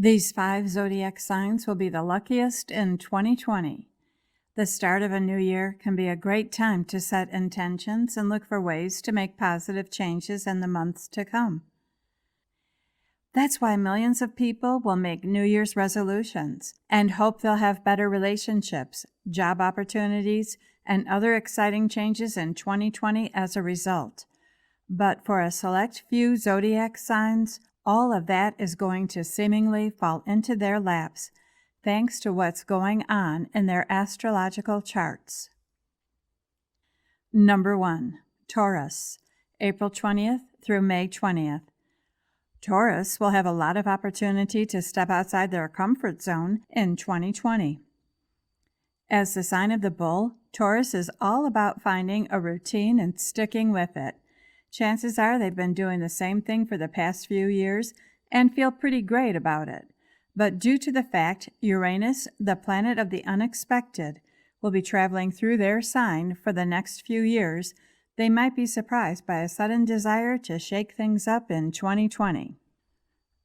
These 5 zodiac signs will be the luckiest in 2020. The start of a new year can be a great time to set intentions and look for ways to make positive changes in the months to come. That's why millions of people will make New Year's resolutions and hope they'll have better relationships, job opportunities, and other exciting changes in 2020 as a result. But for a select few zodiac signs, all of that is going to seemingly fall into their laps, thanks to what's going on in their astrological charts. Number 1. Taurus, April 20th through May 20th. Taurus will have a lot of opportunity to step outside their comfort zone in 2020. As the sign of the bull, Taurus is all about finding a routine and sticking with it. Chances are they've been doing the same thing for the past few years and feel pretty great about it. But due to the fact Uranus, the planet of the unexpected, will be traveling through their sign for the next few years, they might be surprised by a sudden desire to shake things up in 2020.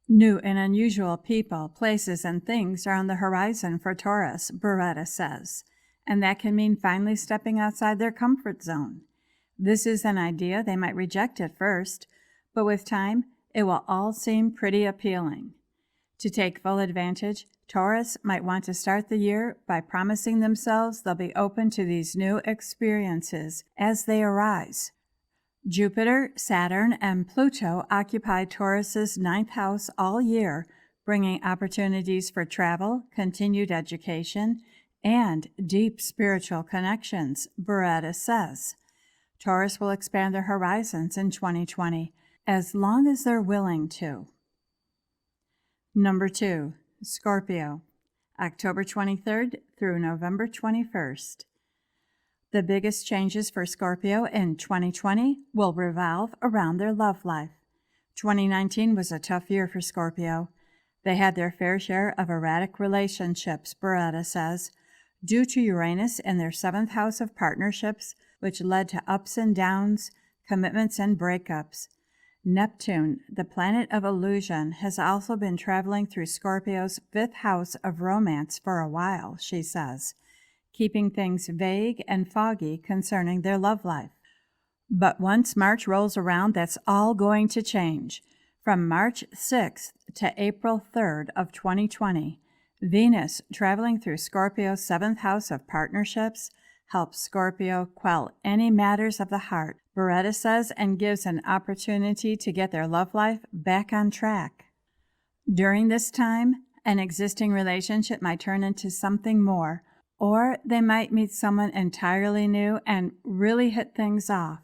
New and unusual people, places, and things are on the horizon for Taurus, Beretta says, and that can mean finally stepping outside their comfort zone. This is an idea they might reject at first, but with time, it will all seem pretty appealing. To take full advantage, Taurus might want to start the year by promising themselves they'll be open to these new experiences as they arise. Jupiter, Saturn, and Pluto occupy Taurus's 9th house all year, bringing opportunities for travel, continued education, and deep spiritual connections, Beretta says. Taurus will expand their horizons in 2020, as long as they're willing to. Number 2. Scorpio, October 23rd through November 21st. The biggest changes for Scorpio in 2020 will revolve around their love life. 2019 was a tough year for Scorpio. They had their fair share of erratic relationships, Beretta says, due to Uranus in their 7th house of partnerships, which led to ups and downs, commitments, and breakups. Neptune, the planet of illusion, has also been traveling through Scorpio's 5th house of romance for a while, she says, keeping things vague and foggy concerning their love life. But once March rolls around, that's all going to change. From March 6th to April 3rd of 2020, Venus, traveling through Scorpio's 7th house of partnerships, helps Scorpio quell any matters of the heart, Beretta says, and gives an opportunity to get their love life back on track. During this time, an existing relationship might turn into something more, or they might meet someone entirely new and really hit things off.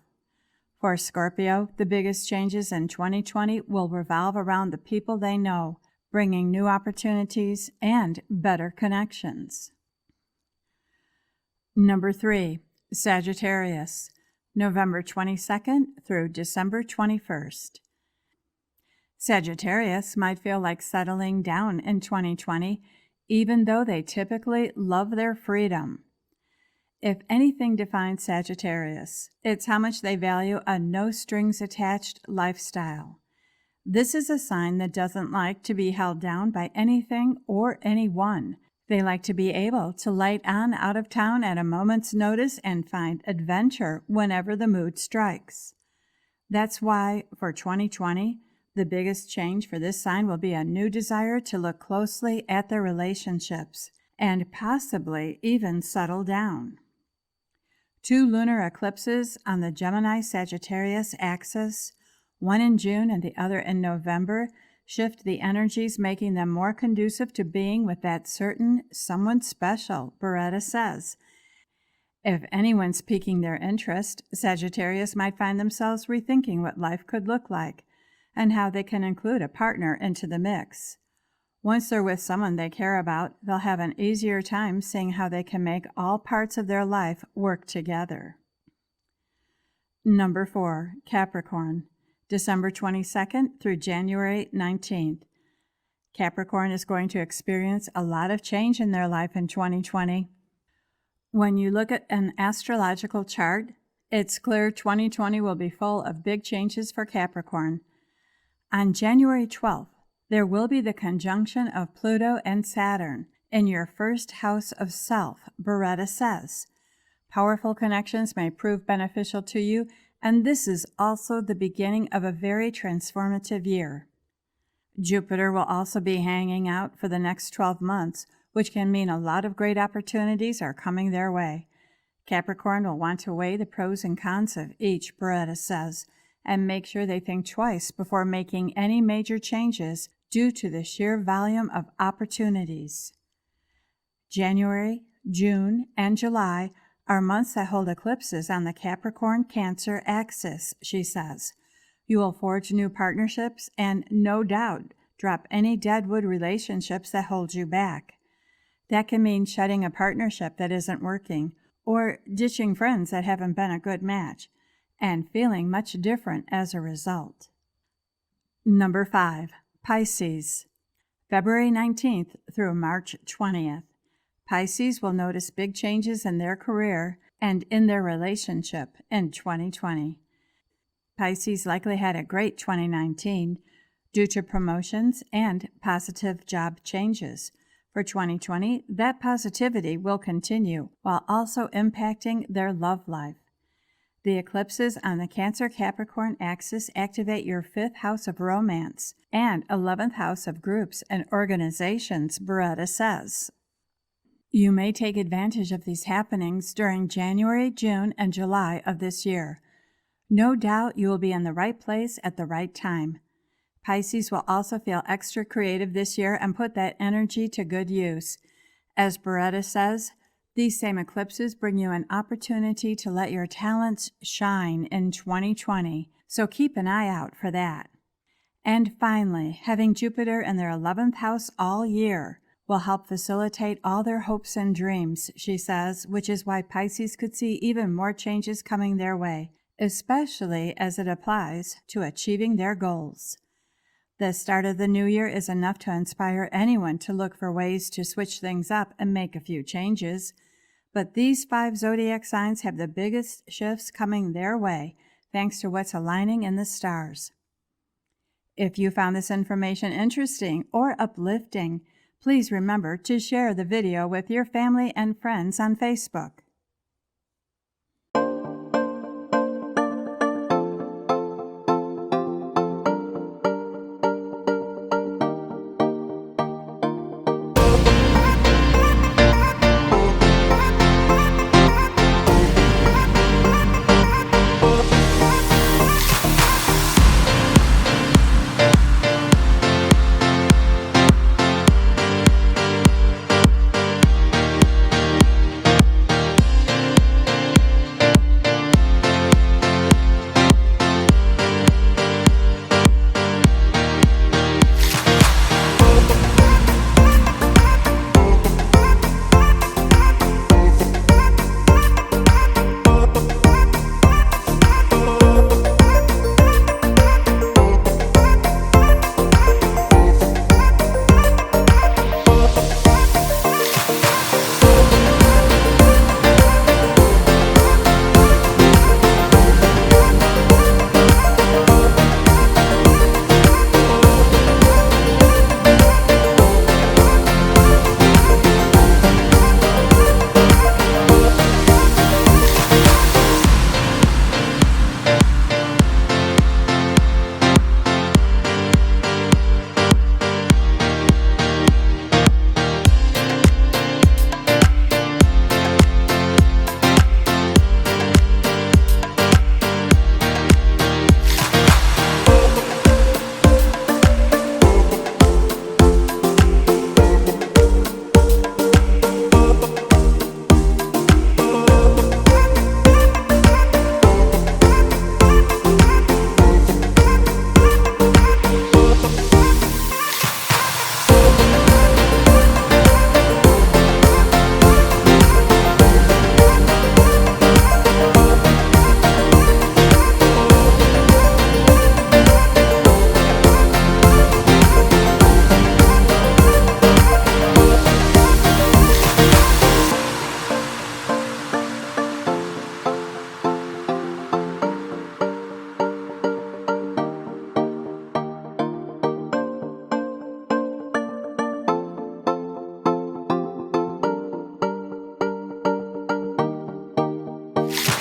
For Scorpio, the biggest changes in 2020 will revolve around the people they know, bringing new opportunities and better connections. Number 3. Sagittarius, November 22nd through December 21st. Sagittarius might feel like settling down in 2020, even though they typically love their freedom. If anything defines Sagittarius, it's how much they value a no-strings-attached lifestyle. This is a sign that doesn't like to be held down by anything or anyone. They like to be able to light on out of town at a moment's notice and find adventure whenever the mood strikes. That's why, for 2020, the biggest change for this sign will be a new desire to look closely at their relationships and possibly even settle down. 2 lunar eclipses on the Gemini-Sagittarius axis, one in June and the other in November, shift the energies, making them more conducive to being with that certain someone special, Beretta says. If anyone's piquing their interest, Sagittarius might find themselves rethinking what life could look like and how they can include a partner into the mix. Once they're with someone they care about, they'll have an easier time seeing how they can make all parts of their life work together. Number 4. Capricorn, December 22nd through January 19th. Capricorn is going to experience a lot of change in their life in 2020. When you look at an astrological chart, it's clear 2020 will be full of big changes for Capricorn. On January 12th, There will be the conjunction of Pluto and Saturn in your first house of self, Beretta says. Powerful connections may prove beneficial to you, and this is also the beginning of a very transformative year. Jupiter will also be hanging out for the next 12 months, which can mean a lot of great opportunities are coming their way. Capricorn will want to weigh the pros and cons of each, Beretta says, and make sure they think twice before making any major changes due to the sheer volume of opportunities. January, June, and July are months that hold eclipses on the Capricorn-Cancer axis, she says. You will forge new partnerships and, no doubt, drop any deadwood relationships that hold you back. That can mean shutting a partnership that isn't working, or ditching friends that haven't been a good match, and feeling much different as a result. Number 5. Pisces. February 19th through March 20th. Pisces will notice big changes in their career and in their relationship in 2020. Pisces likely had a great 2019 due to promotions and positive job changes. For 2020, that positivity will continue while also impacting their love life. The eclipses on the Cancer-Capricorn axis activate your 5th house of romance and 11th house of groups and organizations, Beretta says. You may take advantage of these happenings during January, June, and July of this year. No doubt you will be in the right place at the right time. Pisces will also feel extra creative this year and put that energy to good use. As Beretta says, these same eclipses bring you an opportunity to let your talents shine in 2020, so keep an eye out for that. And finally, having Jupiter in their 11th house all year will help facilitate all their hopes and dreams, she says, which is why Pisces could see even more changes coming their way, especially as it applies to achieving their goals. The start of the new year is enough to inspire anyone to look for ways to switch things up and make a few changes. But these 5 zodiac signs have the biggest shifts coming their way, thanks to what's aligning in the stars. If you found this information interesting or uplifting, please remember to share the video with your family and friends on Facebook.